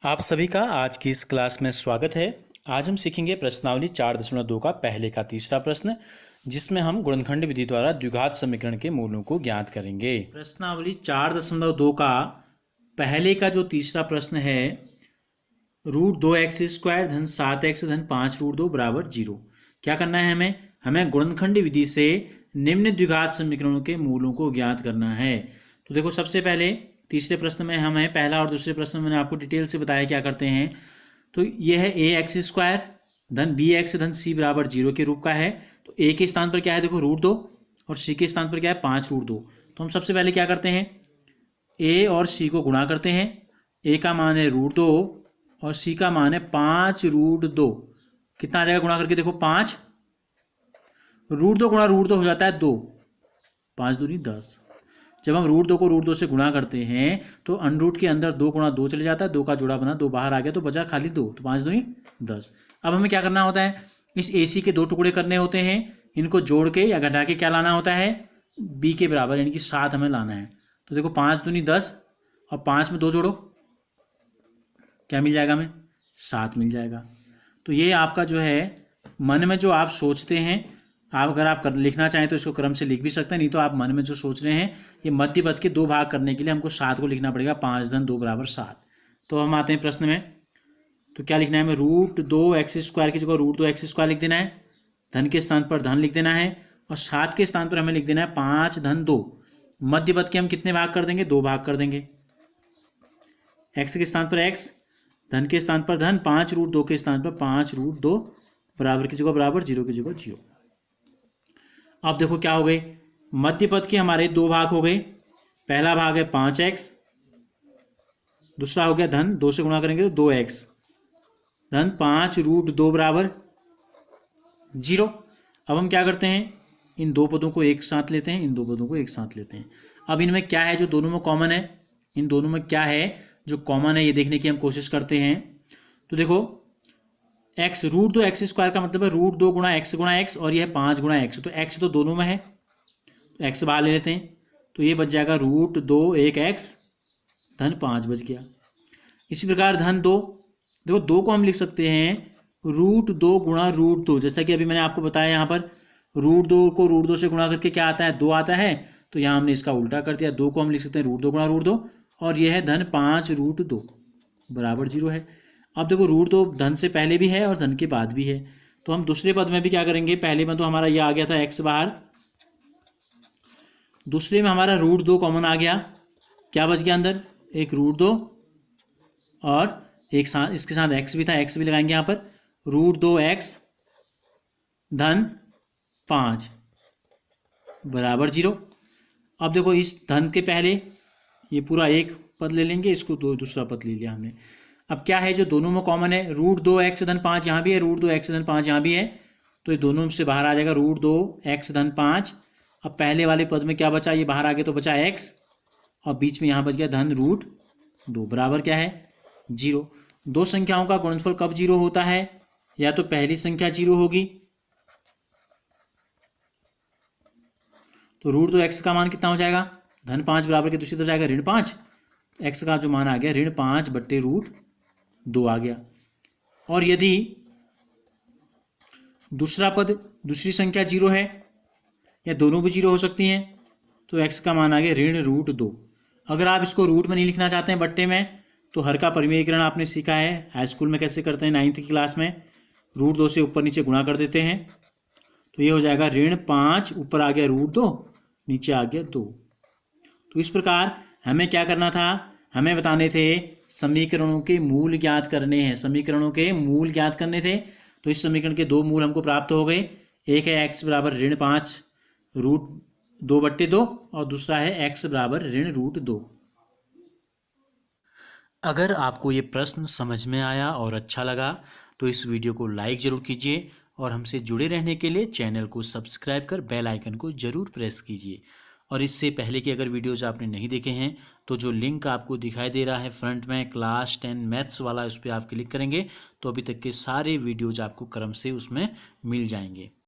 आप सभी का आज की इस क्लास में स्वागत है। आज हम सीखेंगे प्रश्नावली 4.2 का पहले का तीसरा प्रश्न, जिसमें हम गुणनखंड विधि द्वारा द्विघात समीकरण के मूलों को ज्ञात करेंगे। प्रश्नावली 4.2 का पहले का जो तीसरा प्रश्न है, √2x² धन 7x धन 5√2 बराबर 0। क्या करना है हमें गुणनखंड विधि से निम्न द्विघात समीकरणों के मूलों को ज्ञात करना है। तो देखो, सबसे पहले तीसरे प्रश्न में हमें पहला और दूसरे प्रश्न में मैंने आपको डिटेल से बताया क्या करते हैं। तो यह है ax² धन bx धन c बराबर 0 के रूप का है। तो a के स्थान पर क्या है, देखो √2, और c के स्थान पर क्या है 5√2। तो हम सबसे पहले क्या करते हैं, a और c को गुणा करते हैं। a का मान है √2 और c का मान है 5√2। कितना आ जाएगा गुणा करके, देखो 5, √2 गुणा √2 हो जाता है 2, 5 दूनी 10। जब हम √2 को √2 से गुणा करते हैं तो अनरूट के अंदर 2 गुणा 2 चले जाता है, 2 का जोड़ा बना, 2 बाहर आ गया तो बचा खाली 2, तो 5 दूनी 10। अब हमें क्या करना होता है, इस AC के 2 टुकड़े करने होते हैं, इनको जोड़ के या घटा के क्या लाना होता है, B के बराबर यानी कि 7 हमें लाना है। तो देखो 5 दूनी 10 और 5 में 2 जोड़ो, क्या मिल जाएगा हमें, 7 मिल जाएगा। तो ये आपका जो है मन में जो आप सोचते हैं, आप अगर आप लिखना चाहें तो इसको क्रम से लिख भी सकते हैं, नहीं तो आप मन में जो सोच रहे हैं, ये मध्य पद के 2 भाग करने के लिए हमको 7 को लिखना पड़ेगा। 5 धन 2 बराबर 7। तो हम आते हैं प्रश्न में, तो क्या लिखना है हमें, √2x² की जगह √2x² लिख देना है, धन के स्थान पर धन लिख देना है, और 7 के स्थान पर हमें लिख देना है 5 धन 2। मध्य पद के हम कितने भाग कर देंगे, 2 भाग कर देंगे। x के स्थान पर x, धन के स्थान पर धन, 5√2 के स्थान पर 5√2, बराबर की जगह बराबर, 0 की जगह 0। अब देखो क्या हो गए, मध्य पद के हमारे 2 भाग हो गए। पहला भाग है 5x, दूसरा हो गया धन, 2 से गुणा करेंगे तो 2x धन 5√2 बराबर 0। अब हम क्या करते हैं, इन 2 पदों को एक साथ लेते हैं, इन 2 पदों को एक साथ लेते हैं। अब इनमें क्या है जो दोनों में कॉमन है, इन दोनों में क्या है जो कॉमन है, ये देखने की हम कोशिश करते हैं। तो देखो x, √2x² का मतलब है √2 गुणा x, और यह है 5 गुणा x। तो x तो दोनों में है, तो x बाहर ले लेते हैं, तो ये बच जाएगा √2 1x धन 5 बच गया। इसी प्रकार धन 2, देखो 2 को हम लिख सकते हैं √2 गुणा √2, जैसा कि अभी मैंने आपको बताया, यहाँ पर √2 को √2 से गुणा करके क्या आता है, 2 आता है, तो यहाँ हमने इसका उल्टा कर दिया। 2 को हम लिख सकते हैं √2 गुणा √2, और यह है धन 5√2 बराबर 0 है। अब देखो √2 धन से पहले भी है और धन के बाद भी है, तो हम दूसरे पद में भी क्या करेंगे, पहले में तो हमारा ये आ गया था x बाहर, दूसरे में हमारा √2 कॉमन आ गया, क्या बच गया अंदर, एक √2 और एक साथ इसके साथ x भी था, x भी लगाएंगे यहाँ पर, √2x धन 5 बराबर 0। अब देखो इस धन के पहले ये पूरा एक पद ले लेंगे, इसको दूसरा पद ले लिया हमने। अब क्या है जो दोनों में कॉमन है, √2x धन 5 यहाँ भी है, √2x धन 5 यहाँ भी है, तो ये दोनों से बाहर आ जाएगा √2x धन 5। अब पहले वाले पद में क्या बचा, ये बाहर आ गया तो बचा x, और बीच में यहाँ बच गया धन √2 बराबर क्या है 0। दो संख्याओं का गुणनफल कब 0 होता है, या तो पहली संख्या 0 होगी, तो √2x का मान कितना हो जाएगा, धन 5 बराबर के दूसरी तरफ जाएगा ऋण 5, x का जो मान आ गया ऋण 5 बट्टे √2 आ गया। और यदि दूसरा पद दूसरी संख्या 0 है, या दोनों भी 0 हो सकती हैं, तो x का मान आ गया ऋण √2। अगर आप इसको रूट में नहीं लिखना चाहते हैं बट्टे में, तो हर का परिमेयीकरण आपने सीखा है हाई स्कूल में कैसे करते हैं, 9th की क्लास में, √2 से ऊपर नीचे गुणा कर देते हैं, तो ये हो जाएगा ऋण 5, ऊपर आ गया √2, नीचे आ गया 2। तो इस प्रकार हमें क्या करना था, हमें बताने थे समीकरणों के मूल ज्ञात करने हैं, समीकरणों के मूल ज्ञात करने थे। तो इस समीकरण के 2 मूल हमको प्राप्त हो गए, एक है x बराबर ऋण 5 √2 बट्टे 2, और दूसरा है x बराबर ऋण √2। अगर आपको ये प्रश्न समझ में आया और अच्छा लगा तो इस वीडियो को लाइक ज़रूर कीजिए, और हमसे जुड़े रहने के लिए चैनल को सब्सक्राइब कर बेल आइकन को ज़रूर प्रेस कीजिए। और इससे पहले कि अगर वीडियोज़ आपने नहीं देखे हैं तो जो लिंक आपको दिखाई दे रहा है फ्रंट में, क्लास 10 मैथ्स वाला, उस पर आप क्लिक करेंगे तो अभी तक के सारे वीडियोज़ आपको क्रम से उसमें मिल जाएंगे।